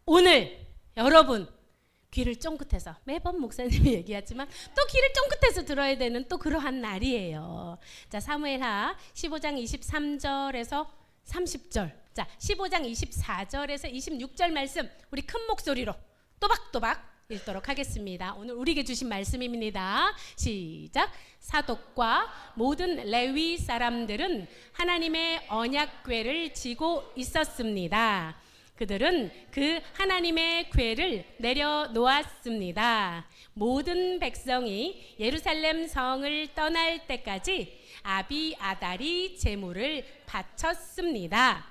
오늘 여러분 귀를 쫑긋해서, 매번 목사님이 얘기하지만 또 귀를 쫑긋해서 들어야 되는 또 그러한 날이에요. 자, 사무엘하 15장 23절에서 30절, 자 15장 24절에서 26절 말씀 우리 큰 목소리로 또박또박 읽도록 하겠습니다. 오늘 우리에게 주신 말씀입니다. 시작. 사독과 모든 레위 사람들은 하나님의 언약궤를 지고 있었습니다. 그들은 그 하나님의 궤를 내려놓았습니다. 모든 백성이 예루살렘 성을 떠날 때까지 아비아달이 제물을 바쳤습니다.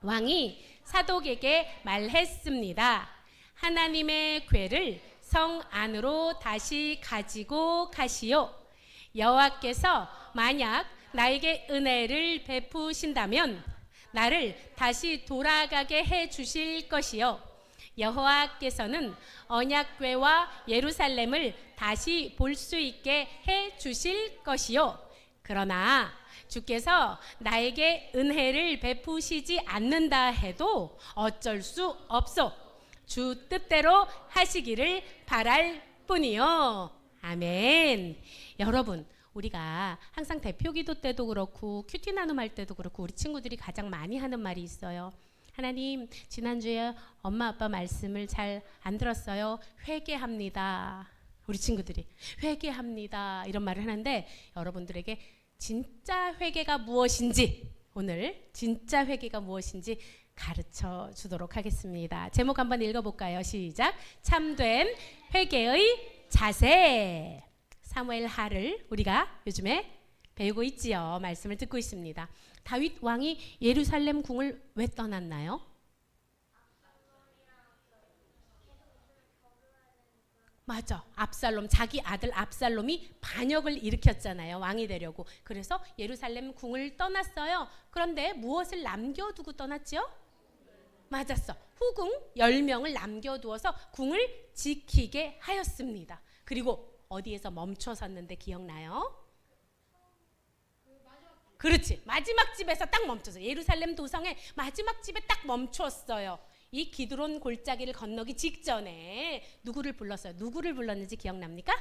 왕이 사독에게 말했습니다. 하나님의 궤를 성 안으로 다시 가지고 가시오. 여호와께서 만약 나에게 은혜를 베푸신다면 나를 다시 돌아가게 해 주실 것이요. 여호와께서는 언약궤와 예루살렘을 다시 볼 수 있게 해 주실 것이요. 그러나 주께서 나에게 은혜를 베푸시지 않는다 해도 어쩔 수 없소. 주 뜻대로 하시기를 바랄 뿐이요. 아멘. 여러분, 우리가 항상 대표기도 때도 그렇고 큐티 나눔할 때도 그렇고 우리 친구들이 가장 많이 하는 말이 있어요. 하나님, 지난주에 엄마 아빠 말씀을 잘 안 들었어요. 회개합니다. 우리 친구들이 회개합니다 이런 말을 하는데, 여러분들에게 진짜 회개가 무엇인지, 오늘 진짜 회개가 무엇인지 가르쳐 주도록 하겠습니다. 제목 한번 읽어볼까요? 시작. 참된 회개의 자세. 사무엘하를 우리가 요즘에 배우고 있지요. 말씀을 듣고 있습니다. 다윗 왕이 예루살렘 궁을 왜 떠났나요? 맞아. 압살롬, 자기 아들 압살롬이 반역을 일으켰잖아요. 왕이 되려고. 그래서 예루살렘 궁을 떠났어요. 그런데 무엇을 남겨두고 떠났죠? 맞았어. 후궁 10명을 남겨두어서 궁을 지키게 하였습니다. 그리고 어디에서 멈춰섰는데 기억나요? 그렇지. 마지막 집에서 딱 멈춰서, 예루살렘 도성의 마지막 집에 딱 멈췄어요. 이 기드론 골짜기를 건너기 직전에 누구를 불렀어요? 누구를 불렀는지 기억납니까?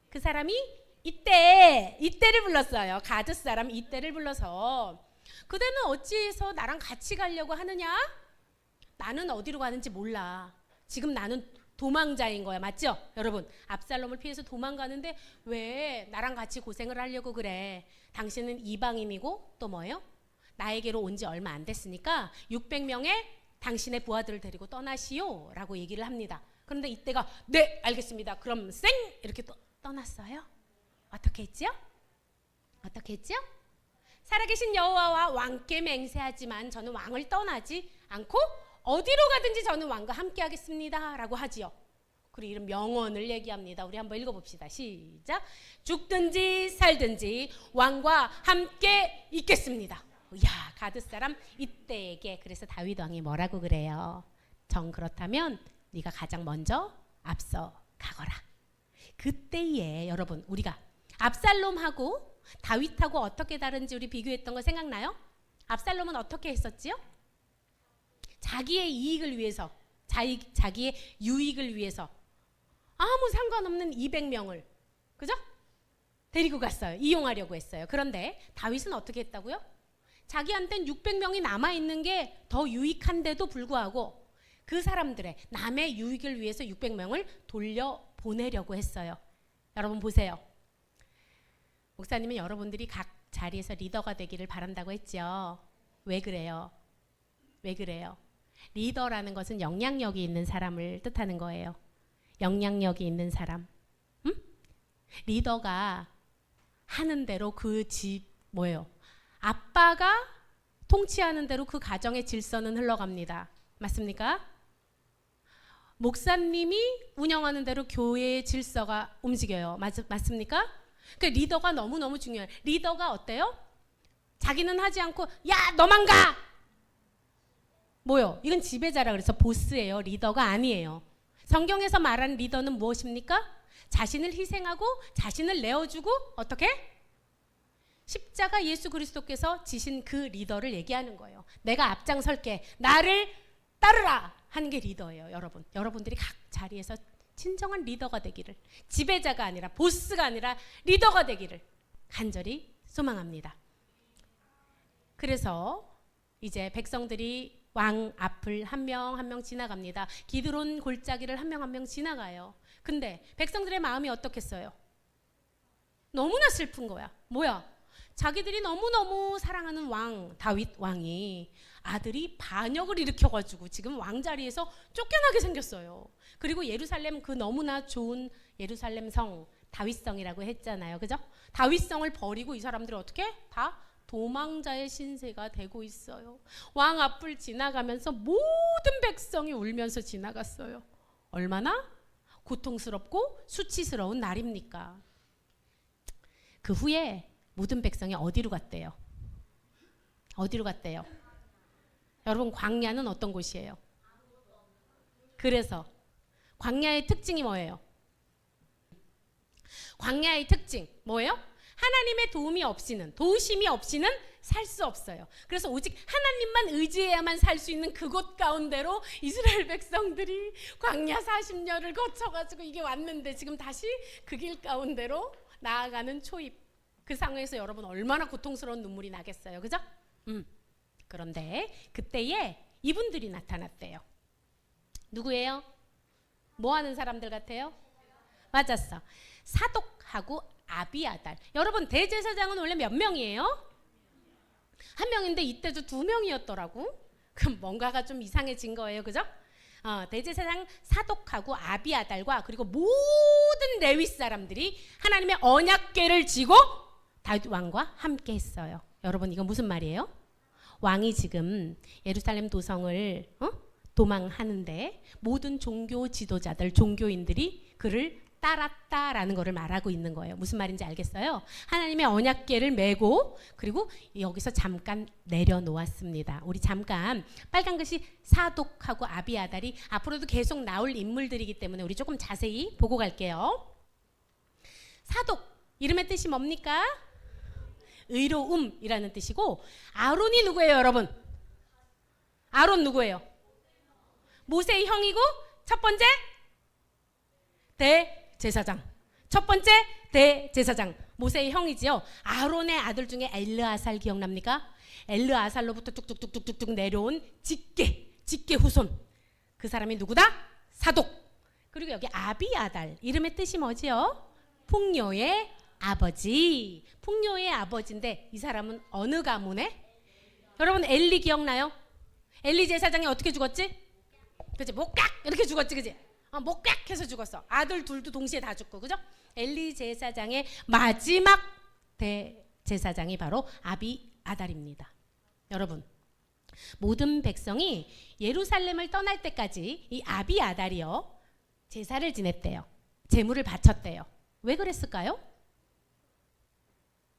그 사람이 이때를 불렀어요. 가드 사람 이때를 불러서, 그대는 어찌해서 나랑 같이 가려고 하느냐? 나는 어디로 가는지 몰라. 지금 나는 도망자인 거야. 맞죠? 여러분, 압살롬을 피해서 도망가는데 왜 나랑 같이 고생을 하려고 그래? 당신은 이방인이고 또 뭐예요? 나에게로 온 지 얼마 안 됐으니까 600명의 당신의 부하들을 데리고 떠나시오 라고 얘기를 합니다. 그런데 이때가 네 알겠습니다. 그럼 쌩 이렇게 떠났어요. 어떻게 했지요? 어떻게 했지요? 살아계신 여호와와 왕께 맹세하지만 저는 왕을 떠나지 않고 어디로 가든지 저는 왕과 함께 하겠습니다 라고 하지요. 그리고 이런 명언을 얘기합니다. 우리 한번 읽어봅시다. 시작. 죽든지 살든지 왕과 함께 있겠습니다. 야, 가드 사람 이때에게 그래서 다윗 왕이 뭐라고 그래요? 정 그렇다면 네가 가장 먼저 앞서 가거라. 그때에 여러분, 우리가 압살롬하고 다윗하고 어떻게 다른지 우리 비교했던 거 생각나요? 압살롬은 어떻게 했었지요? 자기의 이익을 위해서, 자기의 유익을 위해서 아무 상관없는 200명을 그죠? 데리고 갔어요. 이용하려고 했어요. 그런데 다윗은 어떻게 했다고요? 자기한테는 600명이 남아있는 게 더 유익한데도 불구하고 그 사람들의 남의 유익을 위해서 600명을 돌려보내려고 했어요. 여러분 보세요. 목사님은 여러분들이 각 자리에서 리더가 되기를 바란다고 했죠. 왜 그래요? 왜 그래요? 리더라는 것은 영향력이 있는 사람을 뜻하는 거예요. 영향력이 있는 사람. 리더가 하는 대로 그 집 뭐예요? 아빠가 통치하는 대로 그 가정의 질서는 흘러갑니다. 맞습니까? 목사님이 운영하는 대로 교회의 질서가 움직여요. 맞습니까? 그 리더가 너무너무 중요해요. 리더가 어때요? 자기는 하지 않고 야 너만 가! 뭐요? 이건 지배자라 그래서 보스예요. 리더가 아니에요. 성경에서 말하는 리더는 무엇입니까? 자신을 희생하고 자신을 내어주고 어떻게? 십자가 예수 그리스도께서 지신 그 리더를 얘기하는 거예요. 내가 앞장설게. 나를 따르라. 하는 게 리더예요, 여러분. 여러분들이 각 자리에서 진정한 리더가 되기를, 지배자가 아니라 보스가 아니라 리더가 되기를 간절히 소망합니다. 그래서 이제 백성들이 왕 앞을 한 명 한 명 지나갑니다. 기드론 골짜기를 한 명 한 명 지나가요. 근데 백성들의 마음이 어떻겠어요? 너무나 슬픈 거야. 뭐야? 자기들이 너무너무 사랑하는 왕 다윗 왕이 아들이 반역을 일으켜가지고 지금 왕자리에서 쫓겨나게 생겼어요. 그리고 예루살렘, 그 너무나 좋은 예루살렘 성, 다윗성이라고 했잖아요. 그죠? 다윗성을 버리고 이 사람들이 어떻게? 다 도망자의 신세가 되고 있어요. 왕 앞을 지나가면서 모든 백성이 울면서 지나갔어요. 얼마나 고통스럽고 수치스러운 날입니까? 그 후에 모든 백성이 어디로 갔대요? 어디로 갔대요? 여러분, 광야는 어떤 곳이에요? 그래서 광야의 특징이 뭐예요? 광야의 특징 뭐예요? 하나님의 도움이 없이는, 도우심이 없이는 살 수 없어요. 그래서 오직 하나님만 의지해야만 살 수 있는 그곳 가운데로 이스라엘 백성들이 광야 40년을 거쳐가지고 이게 왔는데 지금 다시 그 길 가운데로 나아가는 초입. 그 상황에서 여러분 얼마나 고통스러운 눈물이 나겠어요. 그죠? 그런데 그때에 이분들이 나타났대요. 누구예요? 뭐 하는 사람들 같아요? 맞았어. 사독하고 아비아달. 여러분, 대제사장은 원래 몇 명이에요? 한 명인데 이때도 2명이었더라고. 그럼 뭔가가 좀 이상해진 거예요. 그죠? 대제사장 사독하고 아비아달과 그리고 모든 레위 사람들이 하나님의 언약궤를 지고 다윗 왕과 함께 했어요. 여러분, 이건 무슨 말이에요? 왕이 지금 예루살렘 도성을 도망하는데 모든 종교 지도자들, 종교인들이 그를 따랐다라는 것을 말하고 있는 거예요. 무슨 말인지 알겠어요? 하나님의 언약궤를 메고 그리고 여기서 잠깐 내려놓았습니다. 우리 잠깐 빨간 글씨 사독하고 아비아달이 앞으로도 계속 나올 인물들이기 때문에 우리 조금 자세히 보고 갈게요. 사독, 이름의 뜻이 뭡니까? 의로움이라는 뜻이고, 아론이 누구예요, 여러분? 아론 누구예요? 모세의 형이고, 첫 번째 대제사장. 첫 번째 대제사장. 모세의 형이지요. 아론의 아들 중에 엘르아살 기억납니까? 엘르아살로부터 뚝뚝뚝뚝뚝 내려온 직계 후손. 그 사람이 누구다? 사독. 그리고 여기 아비아달, 이름의 뜻이 뭐지요? 풍요의 아버지. 풍요의 아버지인데 이 사람은 어느 가문에? 여러분, 엘리 기억나요? 엘리 제사장이 어떻게 죽었지? 그치? 목깍 이렇게 죽었지. 그치? 목깍 해서 죽었어. 아들 둘도 동시에 다 죽고. 그죠? 엘리 제사장의 마지막 대제사장이 바로 아비아달입니다. 여러분, 모든 백성이 예루살렘을 떠날 때까지 이 아비아달이요 제사를 지냈대요. 제물을 바쳤대요. 왜 그랬을까요?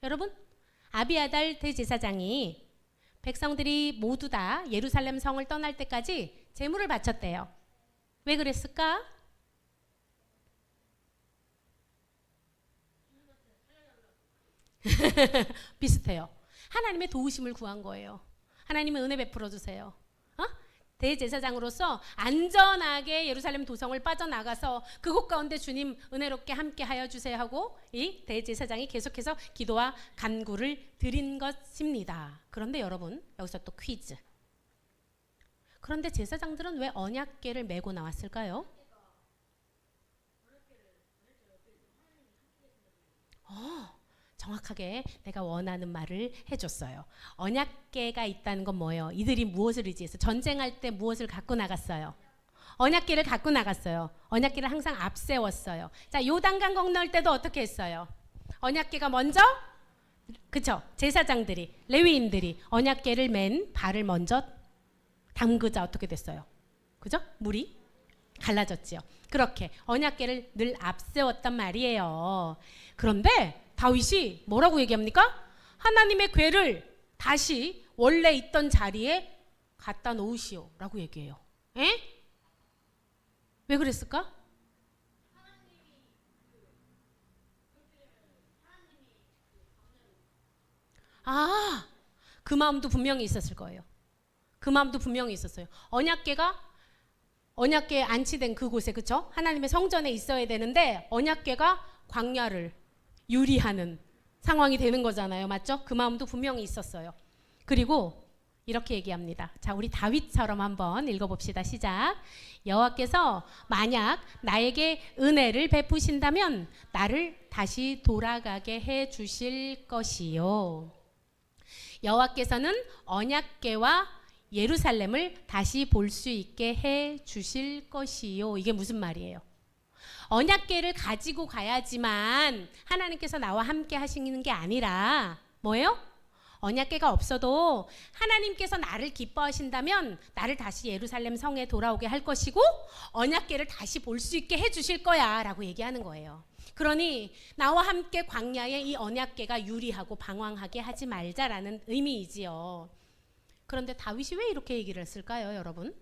여러분, 아비아달 대제사장이 백성들이 모두 다 예루살렘 성을 떠날 때까지 제물을 바쳤대요. 왜 그랬을까? 비슷해요. 하나님의 도우심을 구한 거예요. 하나님의 은혜 베풀어 주세요. 대제사장으로서 안전하게 예루살렘 도성을 빠져나가서 그곳 가운데 주님 은혜롭게 함께 하여 주세요 하고 이 대제사장이 계속해서 기도와 간구를 드린 것입니다. 그런데 여러분, 여기서 또 퀴즈. 그런데 제사장들은 왜 언약궤를 메고 나왔을까요? 정확하게 내가 원하는 말을 해줬어요. 언약궤가 있다는 건 뭐예요? 이들이 무엇을 의지해서 전쟁할 때 무엇을 갖고 나갔어요? 언약궤를 갖고 나갔어요. 언약궤를 항상 앞세웠어요. 자, 요단강 건널 때도 어떻게 했어요? 언약궤가 먼저, 그쵸? 제사장들이, 레위인들이 언약궤를 맨 발을 먼저 담그자 어떻게 됐어요? 그죠? 물이 갈라졌지요. 그렇게 언약궤를 늘 앞세웠단 말이에요. 그런데 다윗이 뭐라고 얘기합니까? 하나님의 궤를 다시 원래 있던 자리에 갖다 놓으시오 라고 얘기해요. 에? 왜 그랬을까? 그 마음도 분명히 있었을 거예요. 그 마음도 분명히 있었어요. 언약궤가 언약궤 안치된 그곳에, 그쵸? 하나님의 성전에 있어야 되는데 언약궤가 광야를 유리하는 상황이 되는 거잖아요. 맞죠? 그 마음도 분명히 있었어요. 그리고 이렇게 얘기합니다. 자, 우리 다윗처럼 한번 읽어봅시다. 시작. 여호와께서 만약 나에게 은혜를 베푸신다면 나를 다시 돌아가게 해 주실 것이요. 여호와께서는 언약궤와 예루살렘을 다시 볼 수 있게 해 주실 것이요. 이게 무슨 말이에요? 언약궤를 가지고 가야지만 하나님께서 나와 함께 하시는 게 아니라 뭐예요? 언약궤가 없어도 하나님께서 나를 기뻐하신다면 나를 다시 예루살렘 성에 돌아오게 할 것이고 언약궤를 다시 볼 수 있게 해 주실 거야 라고 얘기하는 거예요. 그러니 나와 함께 광야에 이 언약궤가 유리하고 방황하게 하지 말자라는 의미이지요. 그런데 다윗이 왜 이렇게 얘기를 했을까요, 여러분?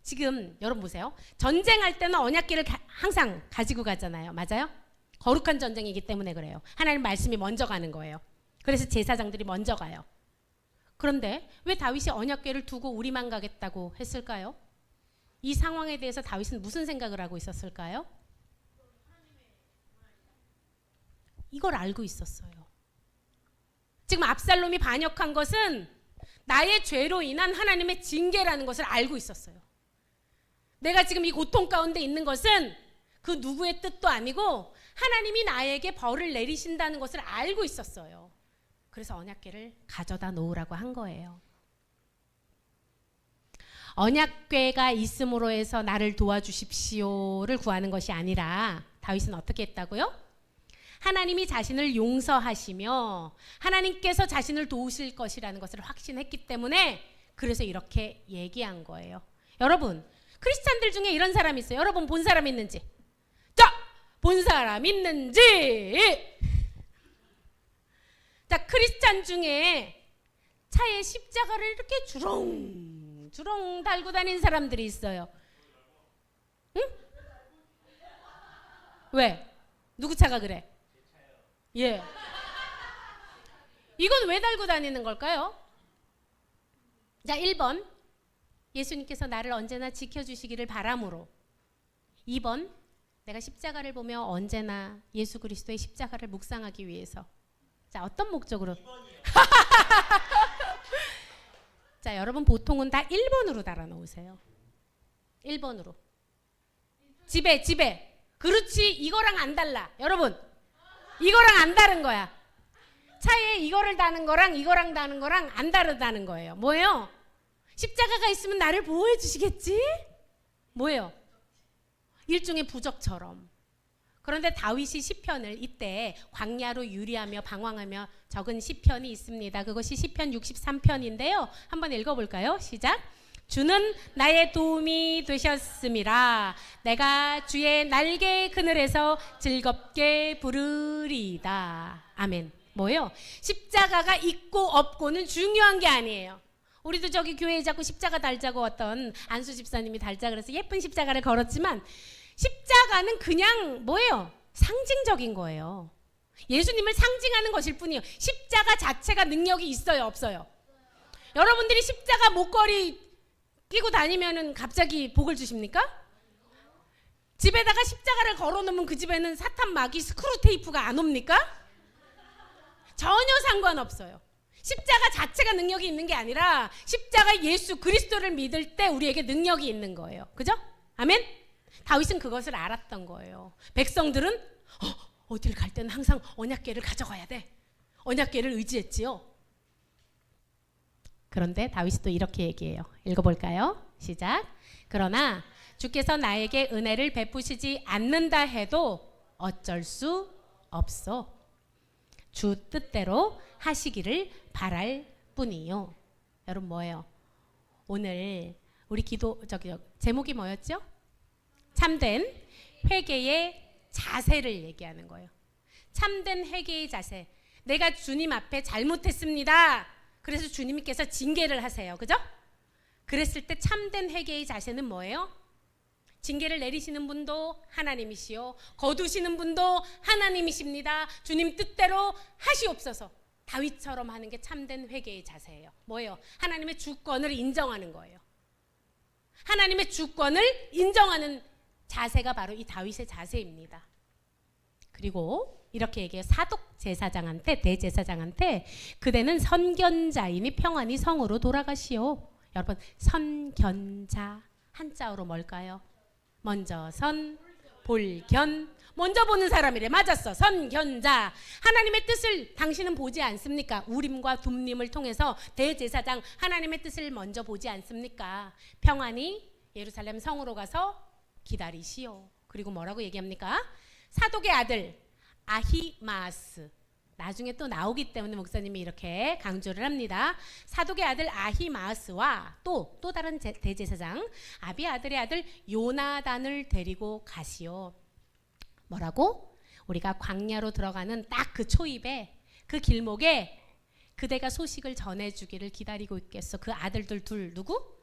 지금 여러분 보세요. 전쟁할 때는 언약궤를 항상 가지고 가잖아요. 맞아요? 거룩한 전쟁이기 때문에 그래요. 하나님 말씀이 먼저 가는 거예요. 그래서 제사장들이 먼저 가요. 그런데 왜 다윗이 언약궤를 두고 우리만 가겠다고 했을까요? 이 상황에 대해서 다윗은 무슨 생각을 하고 있었을까요? 이걸 알고 있었어요. 지금 압살롬이 반역한 것은 나의 죄로 인한 하나님의 징계라는 것을 알고 있었어요. 내가 지금 이 고통 가운데 있는 것은 그 누구의 뜻도 아니고 하나님이 나에게 벌을 내리신다는 것을 알고 있었어요. 그래서 언약궤를 가져다 놓으라고 한 거예요. 언약궤가 있음으로 해서 나를 도와주십시오를 구하는 것이 아니라 다윗은 어떻게 했다고요? 하나님이 자신을 용서하시며 하나님께서 자신을 도우실 것이라는 것을 확신했기 때문에 그래서 이렇게 얘기한 거예요. 여러분, 크리스찬들 중에 이런 사람 있어요. 여러분 본 사람 있는지? 자, 본 사람 있는지? 자, 크리스찬 중에 차에 십자가를 이렇게 주렁주렁 달고 다니는 사람들이 있어요. 응? 왜? 누구 차가 그래? 예. 이건 왜 달고 다니는 걸까요? 자, 1번. 예수님께서 나를 언제나 지켜주시기를 바람으로. 2번. 내가 십자가를 보며 언제나 예수 그리스도의 십자가를 묵상하기 위해서. 자, 어떤 목적으로? 자, 여러분 보통은 다 1번으로 달아놓으세요. 1번으로. 집에. 그렇지, 이거랑 안 달라. 여러분, 이거랑 안 다른 거야. 차에 이거를 다는 거랑 이거랑 다는 거랑 안 다르다는 거예요. 뭐예요? 십자가가 있으면 나를 보호해 주시겠지? 뭐예요? 일종의 부적처럼. 그런데 다윗이 시편을 이때 광야로 유리하며 방황하며 적은 시편이 있습니다. 그것이 시편 63편인데요. 한번 읽어볼까요? 시작. 주는 나의 도움이 되셨음이라. 내가 주의 날개 그늘에서 즐겁게 부르리이다. 아멘. 뭐예요? 십자가가 있고 없고는 중요한 게 아니에요. 우리도 저기 교회에 자꾸 십자가 달자고 어떤 안수 집사님이 달자 그래서 예쁜 십자가를 걸었지만 십자가는 그냥 뭐예요? 상징적인 거예요. 예수님을 상징하는 것일 뿐이에요. 십자가 자체가 능력이 있어요, 없어요? 여러분들이 십자가 목걸이 끼고 다니면은 갑자기 복을 주십니까? 집에다가 십자가를 걸어놓으면 그 집에는 사탄 마귀 스크루 테이프가 안 옵니까? 전혀 상관없어요. 십자가 자체가 능력이 있는 게 아니라 십자가 예수 그리스도를 믿을 때 우리에게 능력이 있는 거예요. 그죠? 아멘? 다윗은 그것을 알았던 거예요. 백성들은 어딜 갈 때는 항상 언약궤를 가져가야 돼. 언약궤를 의지했지요. 그런데 다윗이 또 이렇게 얘기해요. 읽어볼까요? 시작. 그러나 주께서 나에게 은혜를 베푸시지 않는다 해도 어쩔 수 없어. 주 뜻대로 하시기를 바랄 뿐이요. 여러분 뭐예요? 오늘 우리 기도 제목이 뭐였죠? 참된 회개의 자세를 얘기하는 거예요. 참된 회개의 자세. 내가 주님 앞에 잘못했습니다. 그래서 주님께서 징계를 하세요. 그죠? 그랬을 때 참된 회개의 자세는 뭐예요? 징계를 내리시는 분도 하나님이시요 거두시는 분도 하나님이십니다. 주님 뜻대로 하시옵소서. 다윗처럼 하는 게 참된 회개의 자세예요. 뭐예요? 하나님의 주권을 인정하는 거예요. 하나님의 주권을 인정하는 자세가 바로 이 다윗의 자세입니다. 그리고 이렇게 얘기해요. 사독 제사장한테, 대제사장한테 그대는 선견자이니 평안히 성으로 돌아가시오. 여러분, 선견자 한자어로 뭘까요? 먼저 선, 볼견. 먼저 보는 사람이래. 맞았어. 선견자. 하나님의 뜻을 당신은 보지 않습니까? 우림과 둠림을 통해서 대제사장 하나님의 뜻을 먼저 보지 않습니까? 평안히 예루살렘 성으로 가서 기다리시오. 그리고 뭐라고 얘기합니까? 사독의 아들 아히마아스. 나중에 또 나오기 때문에 목사님이 이렇게 강조를 합니다. 사독의 아들 아히마아스와 또 다른 대제사장 아비 아들의 아들 요나단을 데리고 가시오. 뭐라고? 우리가 광야로 들어가는 딱 그 초입에 그 길목에 그대가 소식을 전해주기를 기다리고 있겠어. 그 아들들 둘 누구?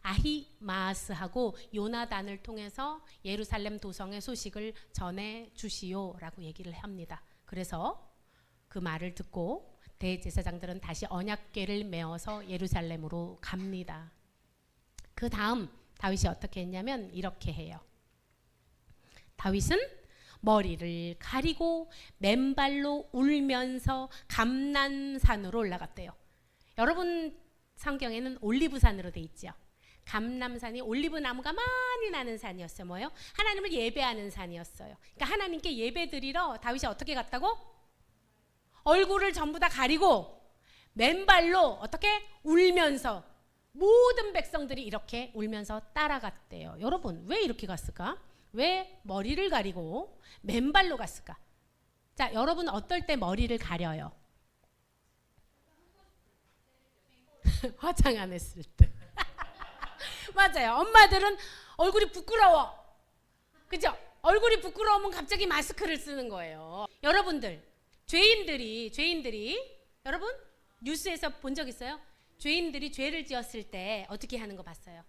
아히마아스하고 요나단을 통해서 예루살렘 도성의 소식을 전해주시오라고 얘기를 합니다. 그래서 그 말을 듣고 대제사장들은 다시 언약궤를 메어서 예루살렘으로 갑니다. 그 다음 다윗이 어떻게 했냐면 이렇게 해요. 다윗은 머리를 가리고 맨발로 울면서 감람산으로 올라갔대요. 여러분 성경에는 올리브산으로 돼 있죠. 감람산이 올리브 나무가 많이 나는 산이었어요. 뭐예요? 하나님을 예배하는 산이었어요. 그러니까 하나님께 예배드리러 다윗이 어떻게 갔다고? 얼굴을 전부 다 가리고 맨발로 어떻게? 울면서 모든 백성들이 이렇게 울면서 따라갔대요. 여러분 왜 이렇게 갔을까? 왜 머리를 가리고 맨발로 갔을까? 자, 여러분 어떨 때 머리를 가려요? 화장 안 했을 때. 맞아요. 엄마들은 얼굴이 부끄러워. 그죠? 얼굴이 부끄러우면 갑자기 마스크를 쓰는 거예요. 여러분들, 죄인들이 여러분 뉴스에서 본 적 있어요? 죄인들이 죄를 지었을 때 어떻게 하는 거 봤어요?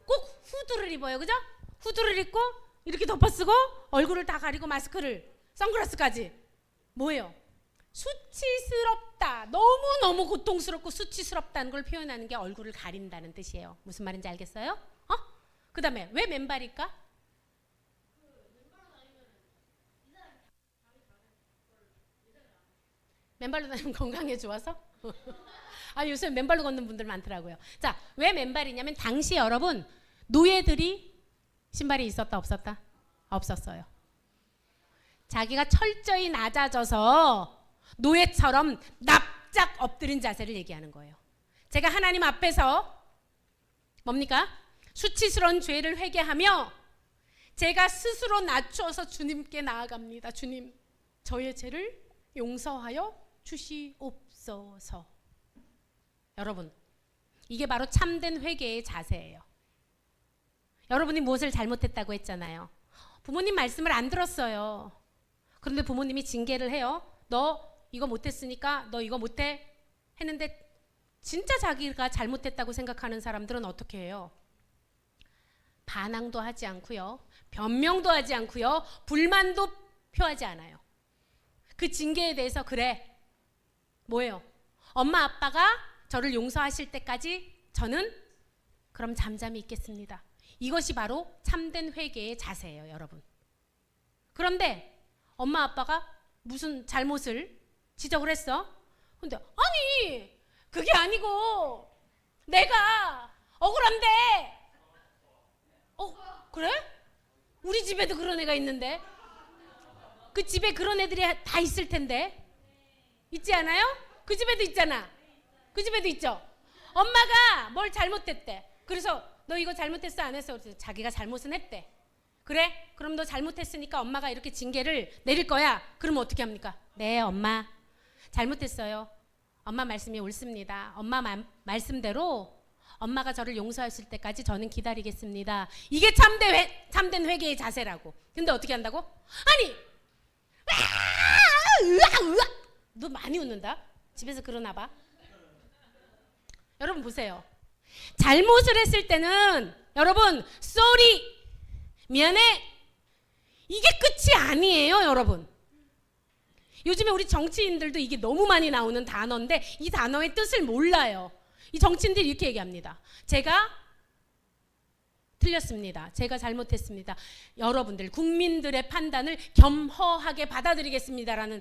꼭 후드를 입어요. 그죠? 후드를 입고 이렇게 덮어쓰고 얼굴을 다 가리고 마스크를, 선글라스까지. 뭐예요? 수치스럽다. 너무너무 고통스럽고 수치스럽다는 걸 표현하는 게 얼굴을 가린다는 뜻이에요. 무슨 말인지 알겠어요? 그 다음에 왜 맨발일까? 맨발로 다니면 건강에 좋아서? 요새 맨발로 걷는 분들 많더라고요. 자, 왜 맨발이냐면 당시 여러분 노예들이 신발이 있었다 없었다? 없었어요. 자기가 철저히 낮아져서 노예처럼 납작 엎드린 자세를 얘기하는 거예요. 제가 하나님 앞에서 뭡니까? 수치스러운 죄를 회개하며 제가 스스로 낮춰서 주님께 나아갑니다. 주님, 저의 죄를 용서하여 주시옵소서. 여러분, 이게 바로 참된 회개의 자세예요. 여러분이 무엇을 잘못했다고 했잖아요. 부모님 말씀을 안 들었어요. 그런데 부모님이 징계를 해요. 너 이거 못했으니까 너 이거 못해 했는데 진짜 자기가 잘못했다고 생각하는 사람들은 어떻게 해요? 반항도 하지 않고요. 변명도 하지 않고요. 불만도 표하지 않아요. 그 징계에 대해서 그래. 뭐예요? 엄마 아빠가 저를 용서하실 때까지 저는 그럼 잠잠히 있겠습니다. 이것이 바로 참된 회개의 자세예요, 여러분. 그런데 엄마 아빠가 무슨 잘못을 지적을 했어? 근데 아니 그게 아니고 내가 억울한데. 그래? 우리 집에도 그런 애가 있는데. 그 집에 그런 애들이 다 있을 텐데. 있지 않아요? 그 집에도 있잖아. 그 집에도 있죠. 엄마가 뭘 잘못했대. 그래서 너 이거 잘못했어 안 했어? 그래서 자기가 잘못은 했대. 그래? 그럼 너 잘못했으니까 엄마가 이렇게 징계를 내릴 거야. 그러면 어떻게 합니까? 네, 엄마 잘못했어요. 엄마 말씀이 옳습니다. 엄마 말씀대로 엄마가 저를 용서하실 때까지 저는 기다리겠습니다. 이게 참된 회개의 자세라고. 근데 어떻게 한다고? 아니, 너 많이 웃는다. 집에서 그러나 봐. 여러분 보세요. 잘못을 했을 때는 여러분 sorry, 미안해, 이게 끝이 아니에요, 여러분. 요즘에 우리 정치인들도 이게 너무 많이 나오는 단어인데 이 단어의 뜻을 몰라요. 이 정치인들이 이렇게 얘기합니다. 제가 틀렸습니다. 제가 잘못했습니다. 여러분들 국민들의 판단을 겸허하게 받아들이겠습니다라는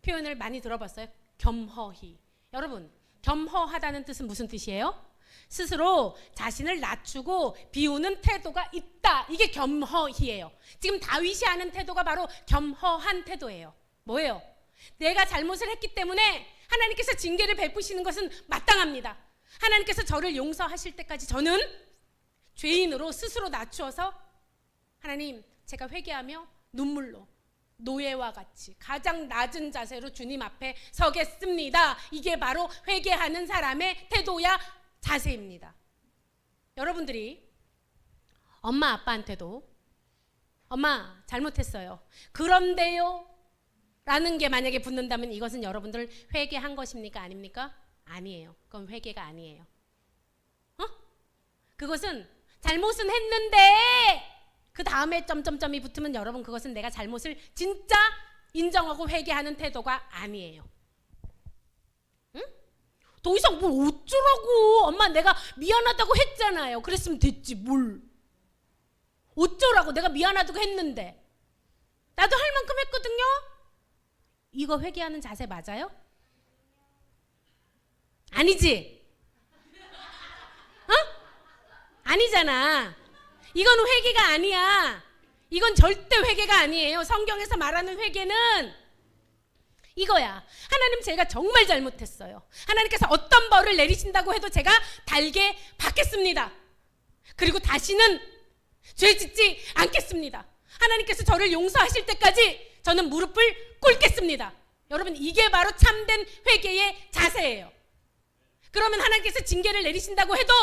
표현을 많이 들어봤어요. 겸허히. 여러분, 겸허하다는 뜻은 무슨 뜻이에요? 스스로 자신을 낮추고 비우는 태도가 있다. 이게 겸허히예요. 지금 다윗이 하는 태도가 바로 겸허한 태도예요. 뭐예요? 내가 잘못을 했기 때문에 하나님께서 징계를 베푸시는 것은 마땅합니다. 하나님께서 저를 용서하실 때까지 저는 죄인으로 스스로 낮추어서 하나님, 제가 회개하며 눈물로 노예와 같이 가장 낮은 자세로 주님 앞에 서겠습니다. 이게 바로 회개하는 사람의 태도야 자세입니다. 여러분들이 엄마 아빠한테도 엄마 잘못했어요. 그런데요 라는 게 만약에 붙는다면 이것은 여러분들 회개한 것입니까? 아닙니까? 아니에요. 그건 회개가 아니에요. 그것은 잘못은 했는데 그 다음에 점점점이 붙으면 여러분 그것은 내가 잘못을 진짜 인정하고 회개하는 태도가 아니에요. 응? 더 이상 뭘 어쩌라고. 엄마 내가 미안하다고 했잖아요. 그랬으면 됐지 뭘. 어쩌라고. 내가 미안하다고 했는데. 나도 할 만큼 했거든요. 이거 회개하는 자세 맞아요? 아니지? 아니잖아. 이건 회개가 아니야. 이건 절대 회개가 아니에요. 성경에서 말하는 회개는 이거야. 하나님 제가 정말 잘못했어요. 하나님께서 어떤 벌을 내리신다고 해도 제가 달게 받겠습니다. 그리고 다시는 죄 짓지 않겠습니다. 하나님께서 저를 용서하실 때까지 저는 무릎을 꿇겠습니다. 여러분 이게 바로 참된 회개의 자세예요. 그러면 하나님께서 징계를 내리신다고 해도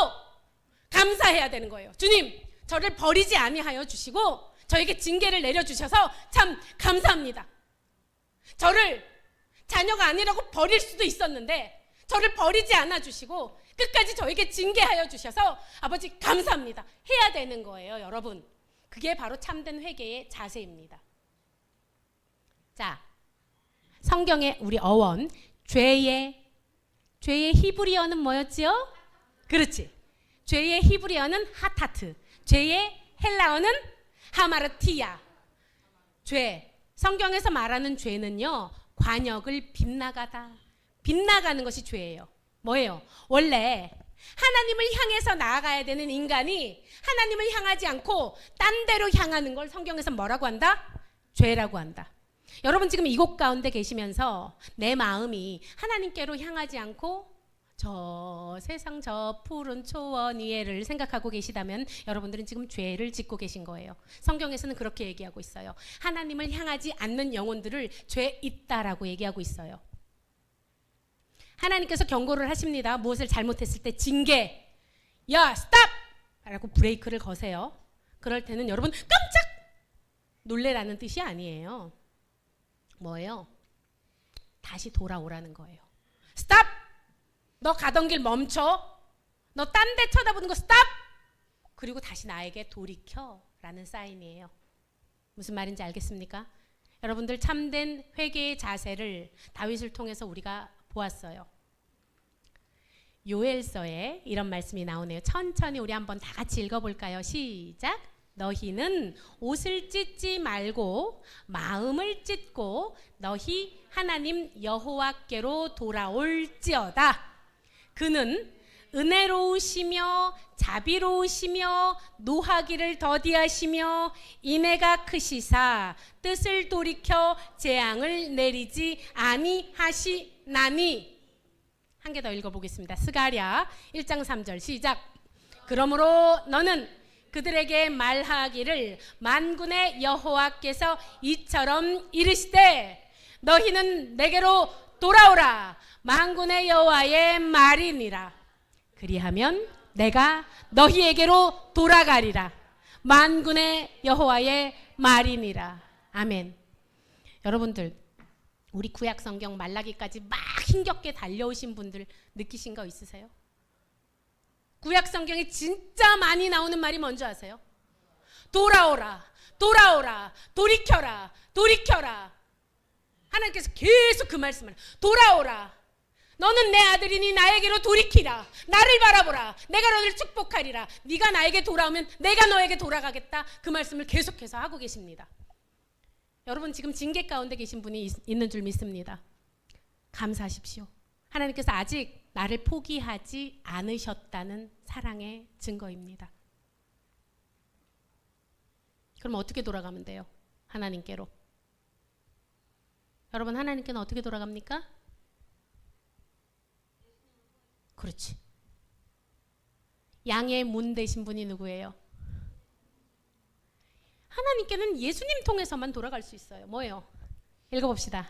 감사해야 되는 거예요. 주님, 저를 버리지 아니하여 주시고 저에게 징계를 내려주셔서 참 감사합니다. 저를 자녀가 아니라고 버릴 수도 있었는데 저를 버리지 않아 주시고 끝까지 저에게 징계하여 주셔서 아버지 감사합니다. 해야 되는 거예요, 여러분. 그게 바로 참된 회개의 자세입니다. 자, 성경의 우리 어원 죄의 히브리어는 뭐였지요? 그렇지. 죄의 히브리어는 하타트, 죄의 헬라어는 하마르티야. 죄, 성경에서 말하는 죄는요, 관역을 빗나가다. 빗나가는 것이 죄예요. 뭐예요? 원래 하나님을 향해서 나아가야 되는 인간이 하나님을 향하지 않고 딴 데로 향하는 걸 성경에서 뭐라고 한다? 죄라고 한다. 여러분 지금 이곳 가운데 계시면서 내 마음이 하나님께로 향하지 않고 저 세상 저 푸른 초원 위에를 생각하고 계시다면 여러분들은 지금 죄를 짓고 계신 거예요. 성경에서는 그렇게 얘기하고 있어요. 하나님을 향하지 않는 영혼들을 죄 있다라고 얘기하고 있어요. 하나님께서 경고를 하십니다. 무엇을 잘못했을 때 징계. 야 스탑! 라고 브레이크를 거세요. 그럴 때는 여러분 깜짝 놀래라는 뜻이 아니에요. 뭐예요? 다시 돌아오라는 거예요. 스탑! 너 가던 길 멈춰. 너 딴 데 쳐다보는 거 스탑! 그리고 다시 나에게 돌이켜 라는 사인이에요. 무슨 말인지 알겠습니까? 여러분들 참된 회개의 자세를 다윗을 통해서 우리가 보았어요. 요엘서에 이런 말씀이 나오네요. 천천히 우리 한번 다 같이 읽어볼까요? 시작. 너희는 옷을 찢지 말고 마음을 찢고 너희 하나님 여호와께로 돌아올지어다. 그는 은혜로우시며 자비로우시며 노하기를 더디하시며 인애가 크시사 뜻을 돌이켜 재앙을 내리지 아니하시나니. 한 개 더 읽어보겠습니다. 스가랴 1장 3절 시작. 그러므로 너는 그들에게 말하기를 만군의 여호와께서 이처럼 이르시되 너희는 내게로 돌아오라. 만군의 여호와의 말이니라. 그리하면 내가 너희에게로 돌아가리라. 만군의 여호와의 말이니라. 아멘. 여러분들 우리 구약 성경 말라기까지 막 힘겹게 달려오신 분들 느끼신 거 있으세요? 구약 성경에 진짜 많이 나오는 말이 뭔지 아세요? 돌아오라, 돌아오라, 돌이켜라, 돌이켜라. 하나님께서 계속 그 말씀을 돌아오라. 너는 내 아들이니 나에게로 돌이키라. 나를 바라보라. 내가 너를 축복하리라. 네가 나에게 돌아오면 내가 너에게 돌아가겠다. 그 말씀을 계속해서 하고 계십니다. 여러분 지금 징계 가운데 계신 분이 있는 줄 믿습니다. 감사하십시오. 하나님께서 아직 나를 포기하지 않으셨다는 사랑의 증거입니다. 그럼 어떻게 돌아가면 돼요? 하나님께로. 여러분 하나님께는 어떻게 돌아갑니까? 그렇지. 양의 문 되신 분이 누구예요? 하나님께는 예수님 통해서만 돌아갈 수 있어요. 뭐예요? 읽어봅시다.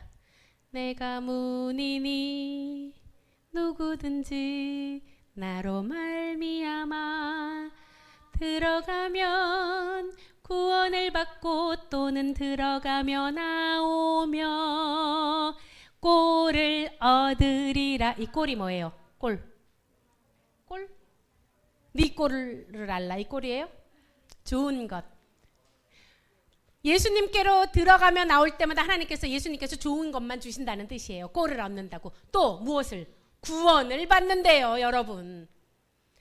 내가 문이니 누구든지 나로 말미암아 들어가면 구원을 받고 또는 들어가며 나오며 꼴을 얻으리라. 이 꼴이 뭐예요? 꼴. 네 꼴을 알라. 이 꼴이에요? 좋은 것. 예수님께로 들어가며 나올 때마다 하나님께서 예수님께서 좋은 것만 주신다는 뜻이에요. 꼴을 얻는다고. 또 무엇을? 구원을 받는데요. 여러분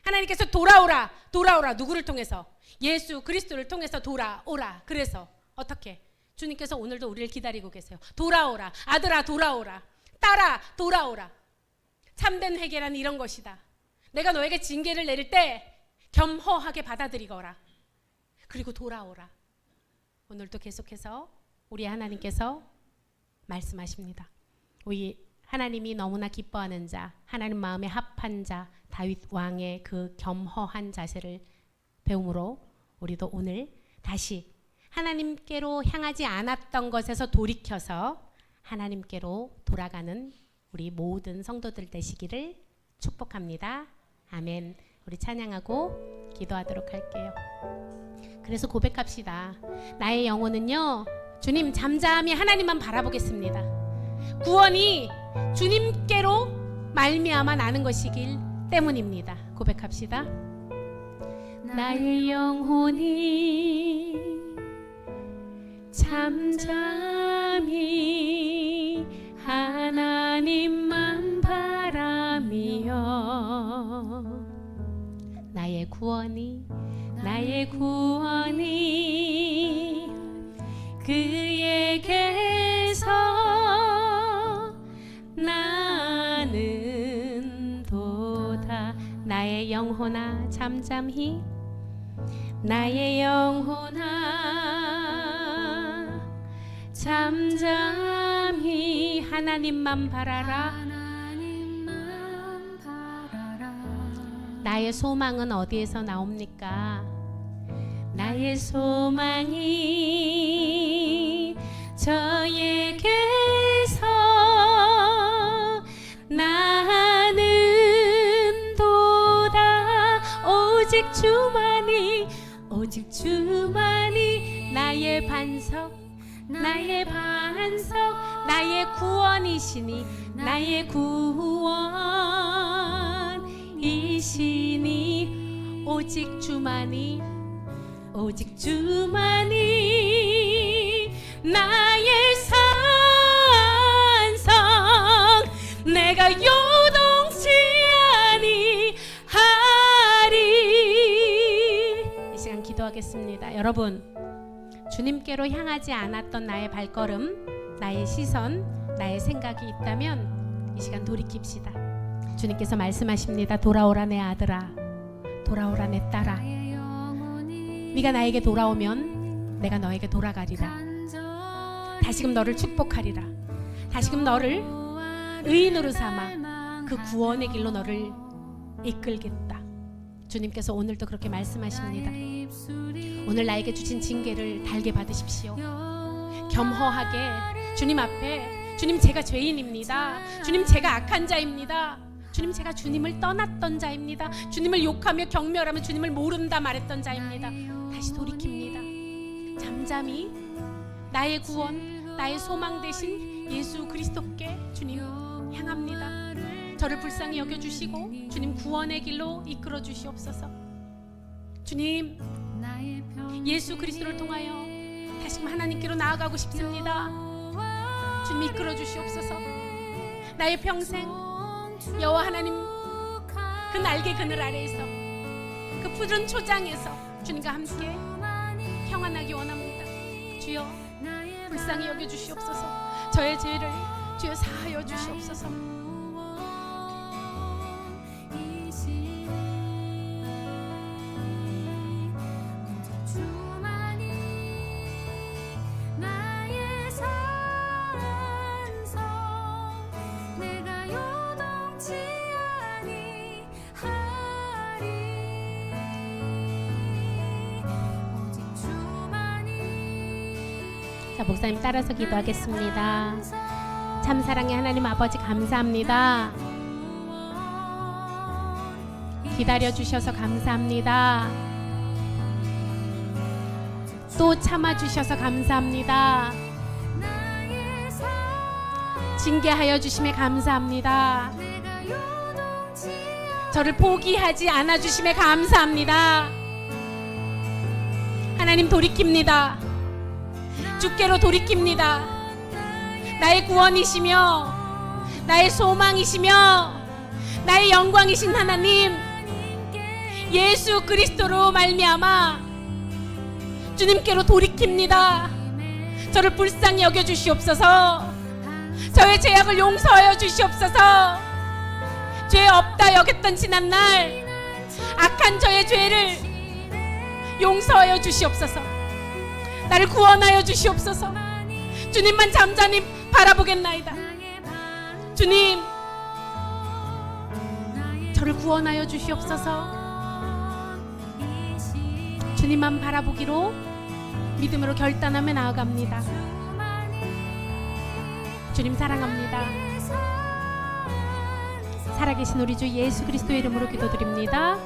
하나님께서 돌아오라 누구를 통해서? 예수 그리스도를 통해서 돌아오라. 그래서 어떻게? 주님께서 오늘도 우리를 기다리고 계세요. 돌아오라. 아들아 돌아오라. 딸아 돌아오라. 참된 회개란 이런 것이다. 내가 너에게 징계를 내릴 때 겸허하게 받아들이거라. 그리고 돌아오라. 오늘도 계속해서 우리 하나님께서 말씀하십니다. 우리 하나님이 너무나 기뻐하는 자, 하나님 마음에 합한 자, 다윗 왕의 그 겸허한 자세를 배움으로 우리도 오늘 다시 하나님께로 향하지 않았던 것에서 돌이켜서 하나님께로 돌아가는 우리 모든 성도들 되시기를 축복합니다. 아멘. 우리 찬양하고 기도하도록 할게요. 그래서 고백합시다. 나의 영혼은요, 주님 잠잠히 하나님만 바라보겠습니다. 구원이 주님께로 말미암아 나는 것이길 때문입니다. 고백합시다. 나의 영혼이 잠잠히 하나님만 바라며 나의 구원이 그에게서 나는 도다. 나의 영혼아 잠잠히 나의 영혼아 잠잠히 하나님만 바라라. 나의 소망은 어디에서 나옵니까? 나의 소망이 저에게서 나는 도다. 오직 주만이 나의 반석, 나의 구원이시니, 나의 구원이시니, 오직 주만이 나의 산성, 내가 요동치 아니하리. 이 시간 기도하겠습니다. 여러분, 주님께로 향하지 않았던 나의 발걸음, 나의 시선, 나의 생각이 있다면 이 시간 돌이킵시다. 주님께서 말씀하십니다. 돌아오라 내 아들아, 돌아오라 내 딸아. 네가 나에게 돌아오면 내가 너에게 돌아가리라. 다시금 너를 축복하리라. 다시금 너를 의인으로 삼아 그 구원의 길로 너를 이끌겠다. 주님께서 오늘도 그렇게 말씀하십니다. 오늘 나에게 주신 징계를 달게 받으십시오. 겸허하게 주님 앞에, 주님 제가 죄인입니다. 주님 제가 악한 자입니다. 주님 제가 주님을 떠났던 자입니다. 주님을 욕하며 경멸하며 주님을 모른다 말했던 자입니다. 다시 돌이킵니다. 잠잠히 나의 구원, 나의 소망 되신 예수 그리스도께 주님 향합니다. 저를 불쌍히 여겨주시고 주님 구원의 길로 이끌어 주시옵소서. 주님 예수 그리스도를 통하여 다시금 하나님께로 나아가고 싶습니다. 주님 이끌어 주시옵소서. 나의 평생 여호와 하나님 그 날개 그늘 아래에서 그 푸른 초장에서 주님과 함께 평안하기 원합니다. 주여 불쌍히 여겨주시옵소서. 저의 죄를 주여 사하여 주시옵소서. 자, 목사님 따라서 기도하겠습니다. 참사랑의 하나님 아버지 감사합니다. 기다려주셔서 감사합니다. 또 참아주셔서 감사합니다. 징계하여 주심에 감사합니다. 저를 포기하지 않아 주심에 감사합니다. 하나님 돌이킵니다. 주께로 돌이킵니다. 나의 구원이시며 나의 소망이시며 나의 영광이신 하나님 예수 그리스도로 말미암아 주님께로 돌이킵니다. 저를 불쌍히 여겨주시옵소서. 저의 죄악을 용서하여 주시옵소서. 죄 없다 여겼던 지난날 악한 저의 죄를 용서하여 주시옵소서. 나를 구원하여 주시옵소서. 주님만 잠잠히 바라보겠나이다. 주님 저를 구원하여 주시옵소서. 주님만 바라보기로 믿음으로 결단하며 나아갑니다. 주님 사랑합니다. 살아계신 우리 주 예수 그리스도의 이름으로 기도드립니다.